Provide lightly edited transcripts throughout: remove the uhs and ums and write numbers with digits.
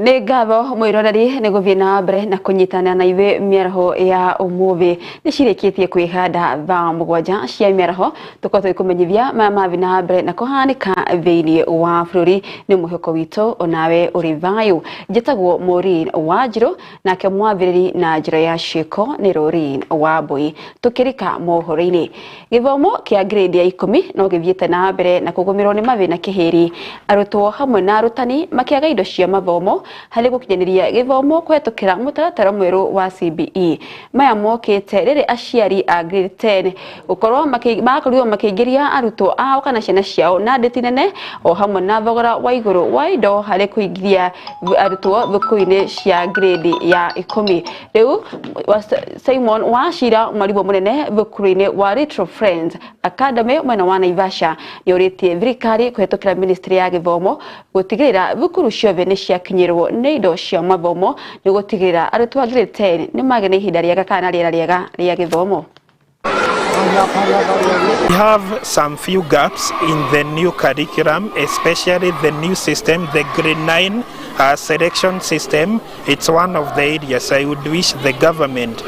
Negabo mwirorari neguvina bre na kunyitana na iwe miaraho ya umuvi nishirikitie kwihada ba mugwaja cia miaraho tukoto ikumenyithia mama vina bre na kuhanika thini wa bururi ni muhoko wito onawe urivayo jetagwo Maureen Wanjiru na ke mwaviriri na njira ya shiko ni Rorin Wambui tukirika mohoro-ini githomo kia grade ya 10 no githiete na mbere na kugumirwo ni mavina kihiri arutwo hamwe na arutani makiaga indo cia mathomo hali gukinyaniria githomo kwetukira mutaratara mweru wa CBE maya mokete riri aciari a grade 10 ukorwo makorirwo makiingiria arutwo ao kana ciana ciao na ndeti nene o hamwe na thogora wa iguru wa indo hali kuingiria arutwo thukuru-ini cia grade ya 10 riu Simon Wachira mwarimu munene thukuru-ini wa Retro Friends Academy mwena wa Naivasha yoritie thirikari kuhetukira ministry ya githomo gutigirira thukuru ciothe ni ciakinyirwo ni indo cia mathomo ni gutigirira arutwo a grade 10 ni magene ihinda riega kana riega ria githomo. We have some few gaps in the new curriculum, especially the new system, the grade 9 selection system. It's one of the areas I would wish the government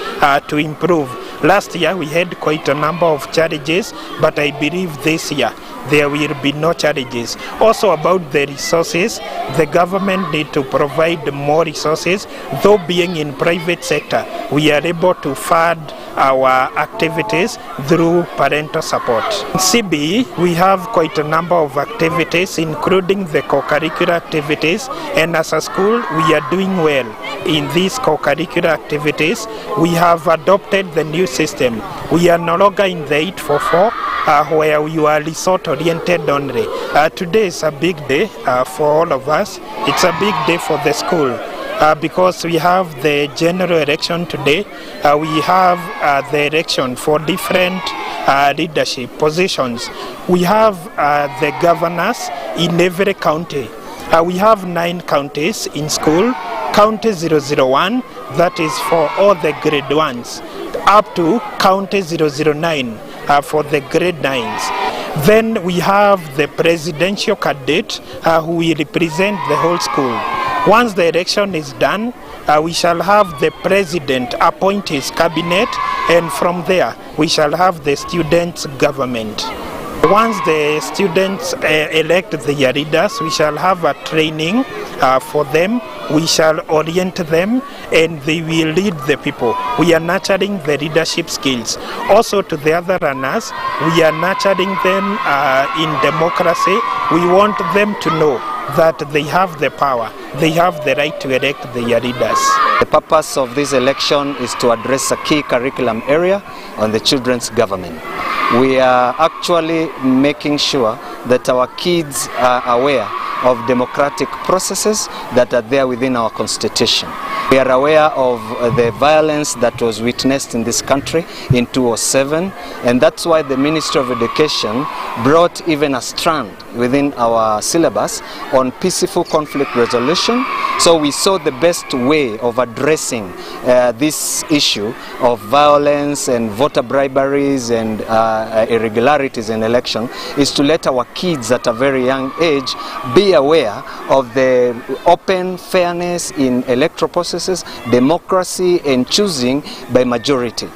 to improve. Last year we had quite a number of challenges, but I believe this year there will be no challenges. Also about the resources, the government need to provide more resources. Though being in private sector, we are able to fund our activities through parental support. In CBE, we have quite a number of activities, including the co-curricular activities, and as a school, we are doing well in these co-curricular activities. We have adopted the new system. We are no longer in the 844, where we are result-oriented only. Today is a big day for all of us. It's a big day for the school. Because we have the general election today, we have the election for different leadership positions. We have the governors in every county. We have 9 counties in school. County 001, that is for all the grade 1s, up to county 009 for the grade 9s. Then we have the presidential candidate who will represent the whole school. Once the election is done, we shall have the president appoint his cabinet, and from there we shall have the students' government. Once the students elect their leaders, we shall have a training for them. We shall orient them, and they will lead the people. We are nurturing the leadership skills. Also to the other runners, we are nurturing them in democracy. We want them to know that they have the power, they have the right to elect their leaders. The purpose of this election is to address a key curriculum area on the children's government. We are actually making sure that our kids are aware of democratic processes that are there within our constitution. We are aware of the violence that was witnessed in this country in 2007, and that's why the Ministry of Education brought even a strand within our syllabus on peaceful conflict resolution. So we saw the best way of addressing this issue of violence and voter briberies and irregularities in election is to let our kids at a very young age be aware of the open fairness in electoral processes, democracy, and choosing by majority.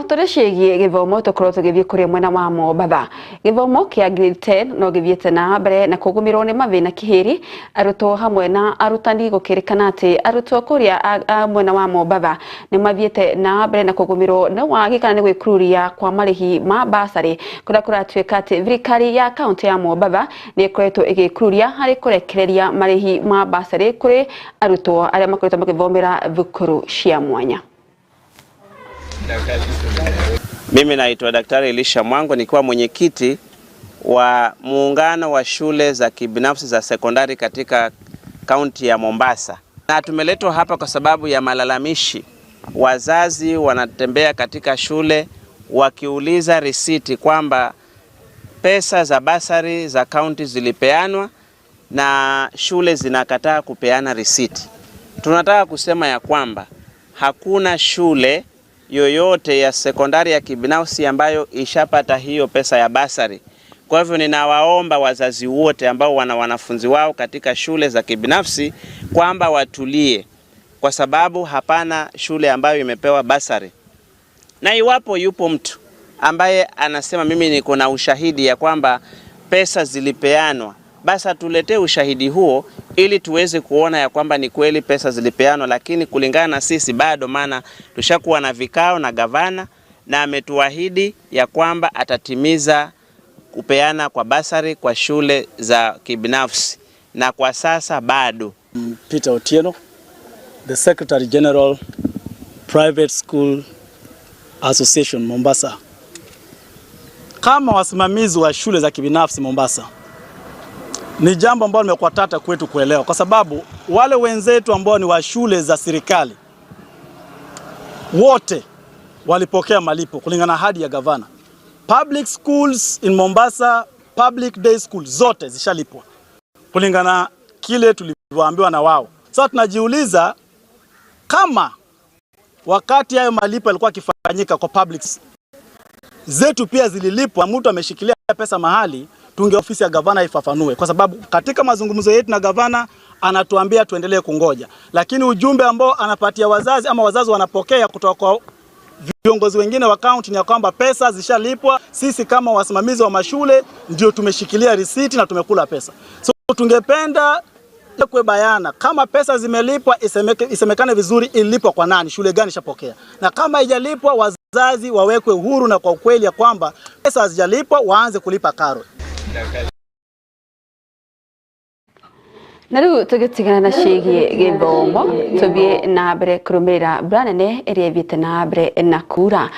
Turecigie githomo tukorwo tugithii kuri mwena wa Mombatha githomo kia grade 10 no githiete na mbere na kugumirwo ni mathina kihiri arutwo hamwe na arutani gukirikana ati arutwo kuria mwena wa Mombatha ni mathiete na mbere na kugumirwo ni wagi kana ni gwikururia kwa marihi ma basari kuria kuratuika ati thirikari ya county ya Mombatha ni ikoretwo igikururia hari kurekereria marihi ma basari kuri arutwo aria makoretwo magithomera thukuru cia mwanya. Mimi naitwa Daktari Elisha Mwango, nikiwa mwenyekiti wa muungano wa shule za kibinafsi za sekondari katika kaunti ya Mombasa. Na tumeletwa hapa kwa sababu ya malalamishi. Wazazi wanatembea katika shule wakiuliza risiti kwamba pesa za basari za kaunti zilipeanwa na shule zinakataa kupeana risiti. Tunataka kusema ya kwamba hakuna shule yoyote ya sekondari ya kibinafsi ambayo ishapata hiyo pesa ya basari. Kwa hivyo ninawaomba wazazi wote ambao wana wanafunzi wao katika shule za kibinafsi kwamba watulie, kwa sababu hapana shule ambayo imepewa basari. Na iwapo yupo mtu ambaye anasema mimi niko na ushahidi ya kwamba pesa zilipeanwa, basi tuletee ushahidi huo ili tuweze kuona ya kwamba ni kweli pesa zilipeanwa. Lakini kulingana na sisi bado, maana tushakuwa na vikao na gavana na ametuahidi ya kwamba atatimiza kupeana kwa basari kwa shule za kibinafsi, na kwa sasa bado. Peter Otieno, the Secretary General, Private School Association Mombasa. Kama wasimamizi wa shule za kibinafsi Mombasa, ni jambo ambalo limekuwa tata kwetu kuelewa, kwa sababu wale wenzetu ambao ni wa shule za serikali wote walipokea malipo kulingana na ahadi ya gavana. Public schools in Mombasa, public day schools zote zishalipwa kulingana na kile tulivyoambiwa na wao. Sasa tunajiuliza kama wakati hayo malipo yalikuwa kifanyika kwa public zetu pia zililipwa, mtu ameshikilia pesa mahali, tunge ofisi ya gavana ifafanue, kwa sababu katika mazungumzo yetu na gavana anatuambia tuendelee kungoja, lakini ujumbe ambao anapatia wazazi ama wazazi wanapokea kutoka kwa viongozi wengine wa county ni kwamba pesa zishalipwa. Sisi kama wasimamizi wa mashule ndio tumeshikilia risiti na tumekula pesa. So tungependa kwa bayana kama pesa zimelipwa isemekane vizuri ilipwa kwa nani, shule gani shapokea, na kama haijalipwa wazazi wawekwe uhuru na kwa ukweli ya kwamba pesa hazijalipwa waanze kulipa karo. Naru tugitigana na shigi githomo tubie na mbere kurumira branene eri ebite na mbere nakura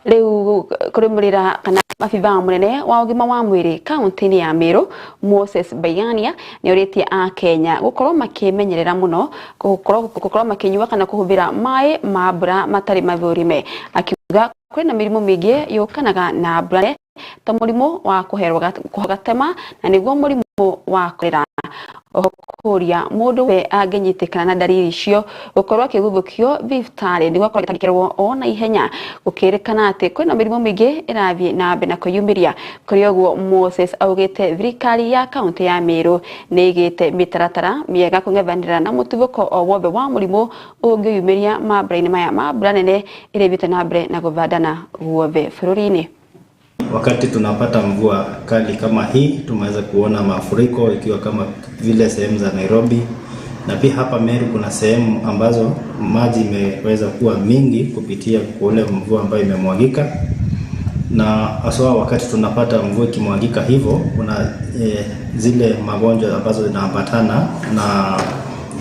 riu kurumira kana mafiva munene wa ugima wa mwiri kaunti ya Meru Moses Bayania ni oriti a Kenya gukorwo makimenyerera muno gukorwo makinyua kana kuhubira mai mabura matari mathurime, akiuga kwina mirimo mingi yukanaga na brane ta murimo wa kuherwa kugatema na niguo murimo wa kolera okuria mundu we agenyitikana na dariri cio gukorwo akiguthukio thibitarĩ niguo akorwo agĩtangĩkĩrwo ona ihenya gũkĩrĩkana atĩ kwĩna mĩrimũ mĩingĩ ĩrathiĩ na mbere na kwĩyumĩria. Kũrĩ ũguo Moses augĩte thirikari ya kaunti ya Meru nĩ ĩgĩte mĩtaratara mĩega kũng'ethanĩra na mũtuthũko o wothe wa mũrimũ ũngĩyumĩria mambura-inĩ maya ma mbura nene ĩrĩa ĩthiĩte na mbere na gũthandana guothe bũrũri-inĩ. Wakati tunapata mvua kali kama hii, tumeweza kuona mafuriko ikiwa kama vile sehemu za Nairobi, na pia hapa Meru kuna sehemu ambazo maji imeweza kuwa mingi kupitia kule mvua ambayo imemwagika. Na haswa wakati tunapata mvua ikimwagika hivyo, kuna zile magonjwa ambazo zinaambatana na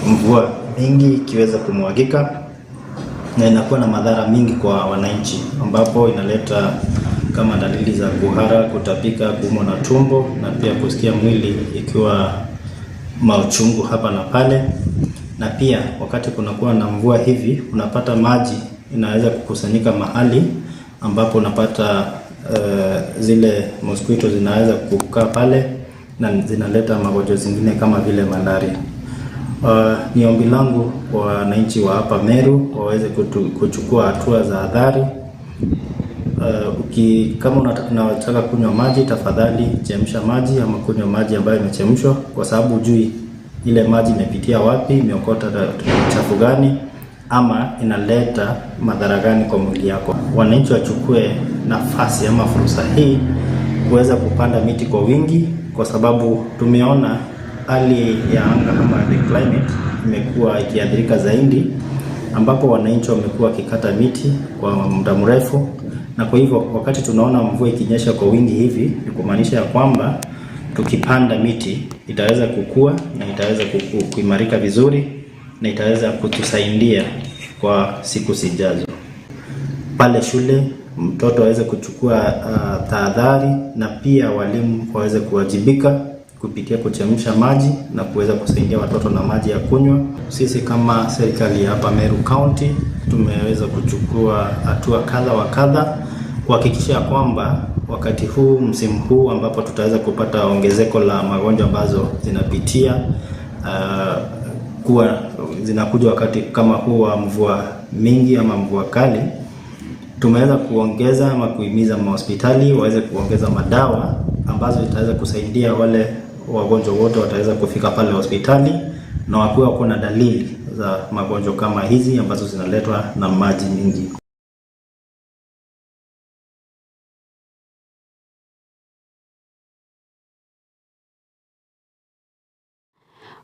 mvua mingi ikiweza kumwagika, na inakuwa na madhara mingi kwa wananchi, ambapo inaleta kama dalili za kuhara, kutapika, kuumwa na tumbo, na pia kusikia mwili ikiwa mauchungu hapa na pale. Na pia wakati kunakuwa na mvua hivi, unapata maji inaweza kukusanyika mahali ambapo unapata zile mosquito zinaweza kukaa pale na zinaleta magonjwa zingine kama vile malaria. Ni ombi langu kwa wananchi wa hapa Meru waweze kuchukua hatua za hadhari. Kama unataka kunywa maji, tafadhali chemsha maji ama kunywa maji ambayo imechemshwa, kwa sababu hujui ile maji imepitia wapi, imeokota chafu gani, ama inaleta madhara gani kwa mwili yako. Wananchi wachukue nafasi ama fursa hii kuweza kupanda miti kwa wingi, kwa sababu tumeona hali ya anga kama the climate imekuwa ikiathirika zaidi, ambapo wananchi wamekuwa wakikata miti kwa muda mrefu. Na kwa hivyo wakati tunaona mvua ikinyesha kwa wingi hivi, ni kumaanisha ya kwamba tukipanda miti itaweza kukua na itaweza kuimarika vizuri na itaweza kutusaidia kwa siku zijazo. Pale shule mtoto aweze kuchukua tahadhari, na pia walimu waweze kuwajibika kupitia kuchemsha maji na kuweza kusaidia watoto na maji ya kunywa. Sisi kama serikali ya hapa Meru County tumeweza kuchukua hatua kadha wa kadha kuhakikisha kwamba wakati huu, msimu huu ambapo tutaweza kupata ongezeko la magonjwa ambazo zinapitia kuwa zinakuja wakati kama huu wa mvua mingi ama mvua kali, tumeweza kuongeza ama kuhimiza mahospitali waweze kuongeza madawa ambazo itaweza kusaidia wale wagonjwa wote wataweza kufika pale hospitali na wakiwa kuna dalili za magonjwa kama hizi ambazo zinaletwa na maji mingi.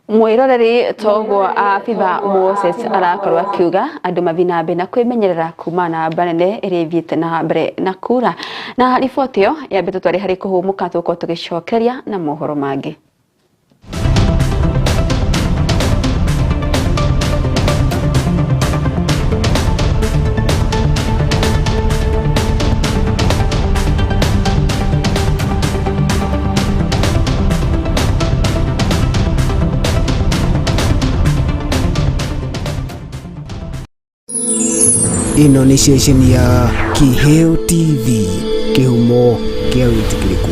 Mwiroreri togo Abitha Moses arakorwo akiuga andu mavinabe na kwimenyerera kumana banene iriviite na mbere na kura na riboti yo yambe twari hari kuhumuka tuko tugicokeria na mohoro mangi. Ino ni station ya Kiheo TV, kihumo kia witikiriku.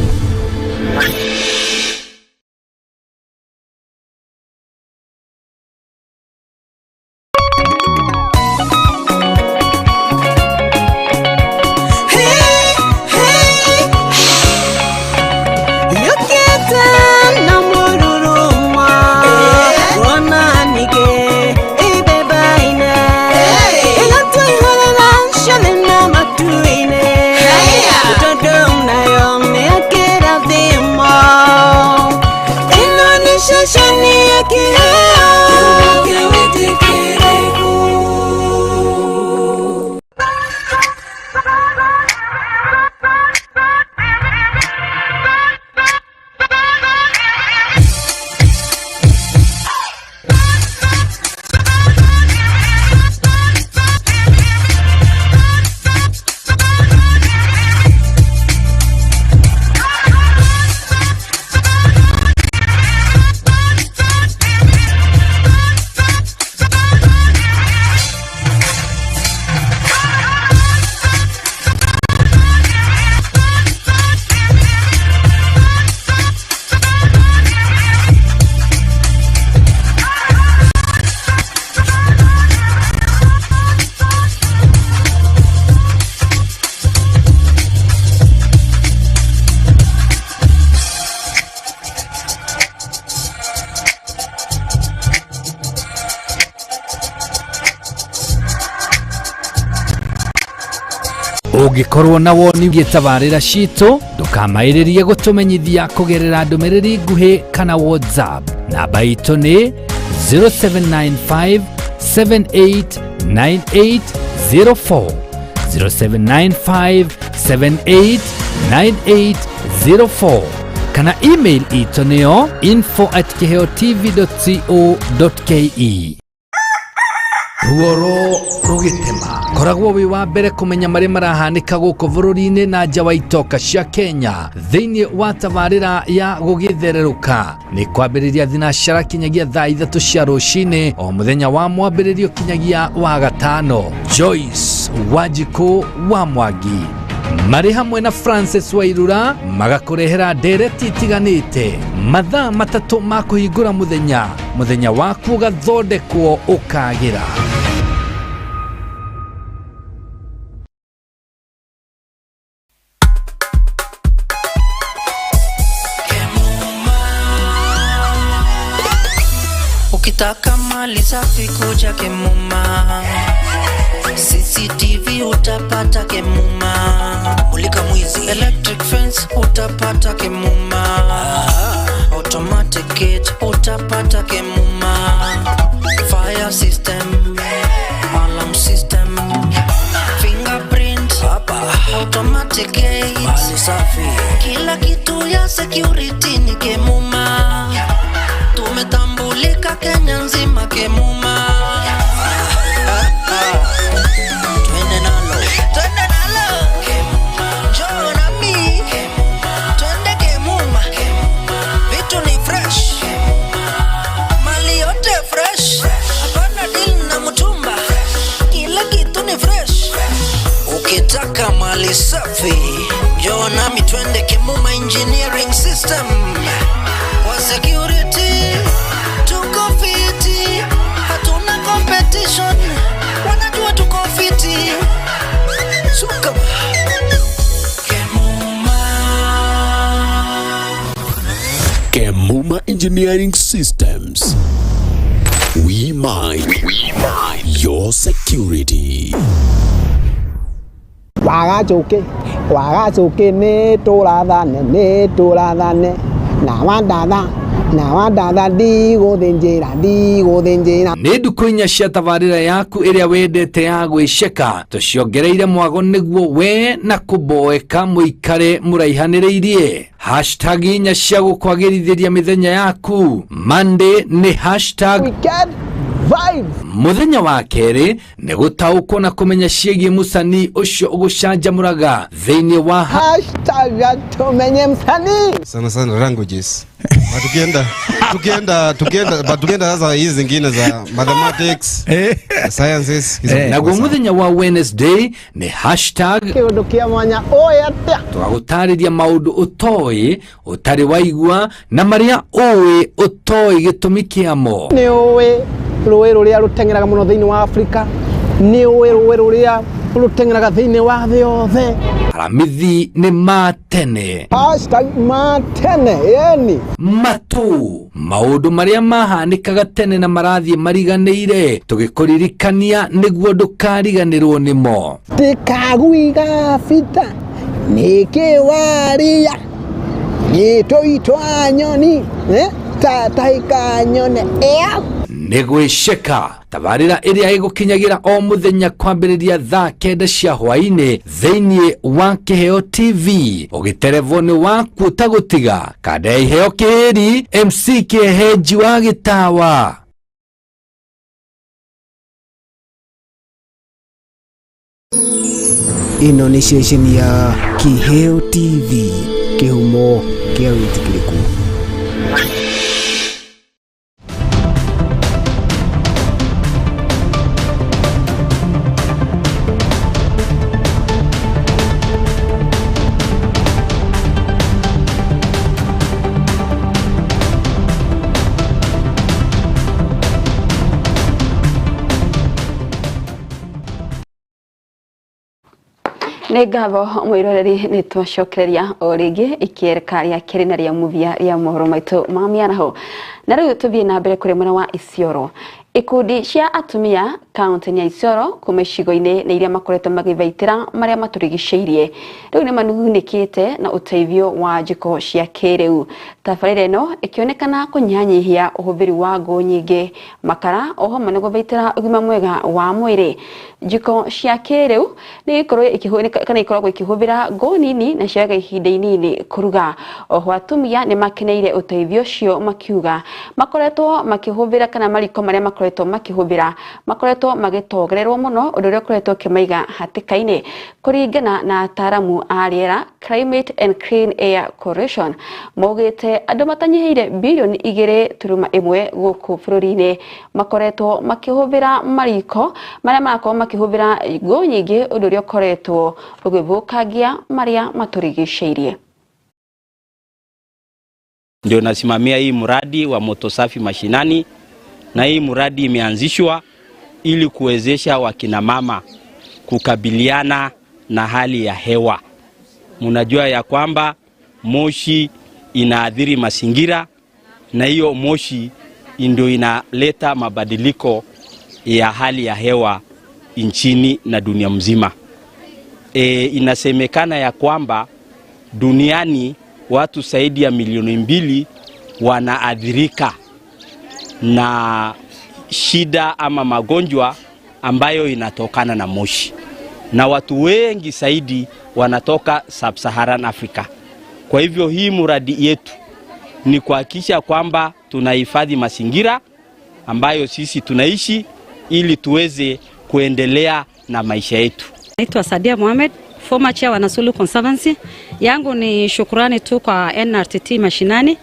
Ugikorwo na woni gitabarira cito ndukamairirie gutumenyithia kugerera ndumiriri nguhi kana WhatsApp. Namba itu ni 0795 789804 0795 789804 kana email itu niyo info@kiheotv.co.ke. Ruoro rugitema koragwo wi wa mbere kumenya mari marahanika guko bururi-ini na nja wa itoka cia Kenya thiini wa tabarira ya gugithereruka ni kwambiriria thinashara kinyagia thaa 3 cia rucini o muthenya wa mwambiririo kinyagia wa gatano. Joyce Wanjiku wa Mwangi mari hamwe na Francis Wairura magakurehera ndereti itiganite mathaa matatu ma kuhingura muthenya waku gathondekwo ukagira. Ukitaka mali safi kuja Kemuma, CCTV utapata Kemuma, mulika mwizi electric fence utapata Kemuma, automatic gate utapata Kemuma, fire system, alarm system, fingerprint hapa, automatic gate, mali safi, kila kitu ya security ni Kemuma. Tumetambulika Kenya nzima Kemuma. Twende nalo njoo na mi twende Kemuma. Vitu ni fresh, mali yote fresh, hapana deal na mtumba, kila kitu ni fresh. Ukitaka mali safi njoo na mi twende Kemuma Engineering System. Kwa security tuko fiti, hatuna competition, wanajua tuko fiti. Suka Kemuma. Engineering Systems. We mind your security. Wagachoke ne tola dane na wandada digo denjera nä ndukå inya cia tabarĩra yaku ĩrĩa wendete ya gwĩceka tũciongereire mwago nĩguo we na kũmboeka mũikare mũraihanĩrĩirie hashtag inya cia gũkwagĩrithĩria mĩthenya yaku Monday nĩ hashtag muthenya wa kerĩ nĩ gũtaũkwo na kũmenya ciĩgiĩ mũcani ũcio ũgũcanjamũraga thĩinĩ wa hashtag tumenye msanii sana languages tukienda sasa hizi zingine za mathematics sciences naguo muthenya wa Wednesday nĩ hashtag kĩũndũ mwanya oyatia twagũtarĩria maũndũ ũtoĩ ũtarĩ waigua na marĩa ũĩ ũtoĩ gĩtũmi kĩamo nĩ ũĩ rũĩ rũrĩa rũteng'eraga mũno thĩinĩ wa Afrika nĩ ũĩ rũĩ rũrĩa rũteng'eraga thĩinĩ wa thĩ yothe aramithi nĩ matene hashtag matene yani matu maũndũ marĩa mahanĩkaga tene na marathiĩ mariganĩire tũgĩkũririkania nĩguo ndũkariganĩrwo nĩmo tikaguiga bita nĩkĩwaria nĩtũitwa nyoni tataika nyone nĩ gwĩceka tabarĩra ĩrĩa ĩgũkinyagĩra o mũthenya kwambĩrĩria thaa 9 cia hwaĩ-inĩ thĩinĩ wa Kĩheo TV ũgĩterevwo nĩ waku ũtagũtiga kanda ya iheo kĩhĩri MC Kĩhenji wa Gĩtawa. Ĩno nĩ ceceni ya Kĩheo TV, kĩhumo kĩa wĩtĩkĩrĩku. nĩ ngatho mwĩroreri nĩ twacokereria o rĩngĩ ikĩreka rĩa kerĩ na rĩa mũthia rĩa mohoro maitũ ma mĩaraho na rĩu tũthiĩ na mbere kũrĩ mwena wa Isiolo. Ikundi cia atumia kaunti ya Isiolo kuma icigo-inĩ nĩ iria makoretwo magĩthaitĩra marĩa matũrigicĩirie rĩu nĩ manunĩkĩte na ũteithio wa njiko cia kĩrĩu. Tabarĩra ĩno ĩkĩonekana kũnyihanyihia ũhũthĩri wa ngũ nyingĩ makara o hamwe na gũthaitĩra ũgima mwega wa mwĩrĩ. Njiko cia kĩrĩu nĩ ikoragwo ikĩhũthĩra ngũ nini na ciaga ihinda inini kũruga. Oho atumia nĩ makeneire ũteithio ũcio makiuga makoretwo makĩhũthĩra kana mariko marĩa makoretwo makĩhũthĩra makoretwo magĩtogererwo mũno ũndũ ũrĩa ũkoretwo ũkĩmaiga hatĩka-inĩ. Kũringana na ataaramu a rĩera Climate and Clean Air Coalition maugĩte andũ matanyihĩire bilioni 2.1 gũkũ bũrũri-inĩ makoretwo makĩhũthĩra mariko marĩa marakorwo makĩhũthĩra ngũ nyingĩ ũndũ ũrĩa ũkoretwo ũgĩthũkangia marĩa matũrigicĩirie. Ndio nasimamia hii mradi wa moto safi mashinani, na hii mradi imeanzishwa ili kuwezesha wakina mama kukabiliana na hali ya hewa. Mnajua ya kwamba moshi inaathiri mazingira na hiyo moshi ndio inaleta mabadiliko ya hali ya hewa nchini na dunia mzima. Inasemekana ya kwamba duniani watu zaidi ya milioni 2 wanaathirika na shida ama magonjwa ambayo inatokana na moshi, na watu wengi zaidi wanatoka Sub-Saharan Africa. Kwa hivyo hii mradi yetu ni kuhakikisha kwamba tunahifadhi mazingira ambayo sisi tunaishi ili tuweze kuendelea na maisha yetu. Naitwa Sadia Mohamed, former chair wa Nasulu Conservancy. Yangu ni shukrani tu kwa NRTT Mashinani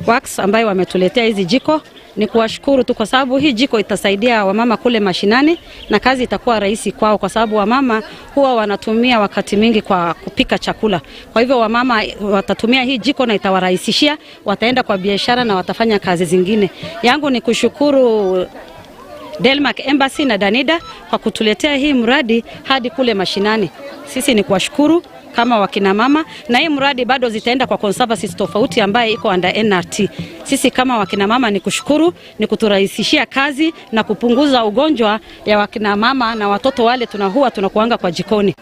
Works ambayo wametuletea hizi jiko. Ni kuwashukuru tu kwa sababu hii jiko itasaidia wamama kule mashinani na kazi itakuwa rahisi kwao, kwa sababu wamama huwa wanatumia wakati mingi kwa kupika chakula. Kwa hivyo wamama watatumia hii jiko na itawarahisishia, wataenda kwa biashara na watafanya kazi zingine. Yangu ni kushukuru Denmark Embassy na Danida kwa kutuletea hii mradi hadi kule mashinani. Sisi ni kuwashukuru. kama wakina mama, na hii mradi bado zitaenda kwa conservancies tofauti ambaye iko under NRT. Sisi kama wakina mama ni kushukuru, ni kuturahisishia kazi na kupunguza ugonjwa ya wakina mama na watoto wale tunakuanga kwa jikoni.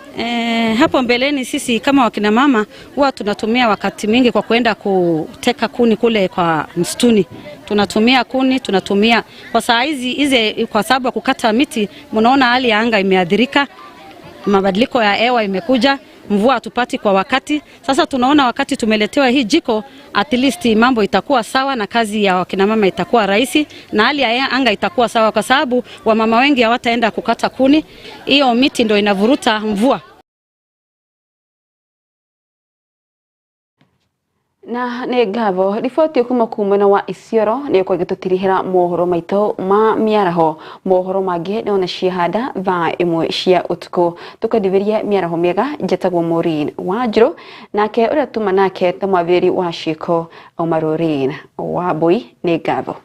Hapo mbeleni sisi kama wakina mama huwa tunatumia wakati mingi kwa kwenda kuteka kuni kule kwa msituni. Tunatumia kuni, tunatumia kwa saa hizi kwa sababu ya kukata miti, mnaona hali ya anga imeadhirika, mabadiliko ya hewa imekuja, mvua hatupati kwa wakati. Sasa tunaona wakati tumeletewa hii jiko, at least mambo itakuwa sawa na kazi ya wakina mama itakuwa rahisi na hali ya anga itakuwa sawa, kwa sababu wamama wengi hawataenda kukata kuni, hiyo miti ndio inavuruta mvua. Na nä ngabo riboti kuma kumena wa Isiolo nä kwa gitutirihira mohoro maito ma miaraho mohoro mangä nä ona ciahanda thaa imwe cia utuku tukadiviria miaraho miega njatagwo Maureen Wanjiru nake uria tuma nake ta mwabiri wa ciko Maureen wa Boi nä ngabo.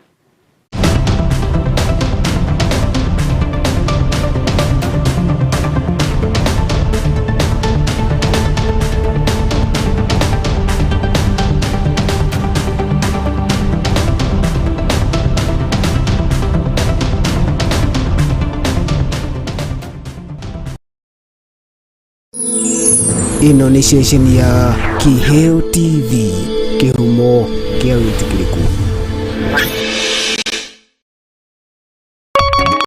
Ino ni station ya Kiheo TV, kihumo kia witikiriku.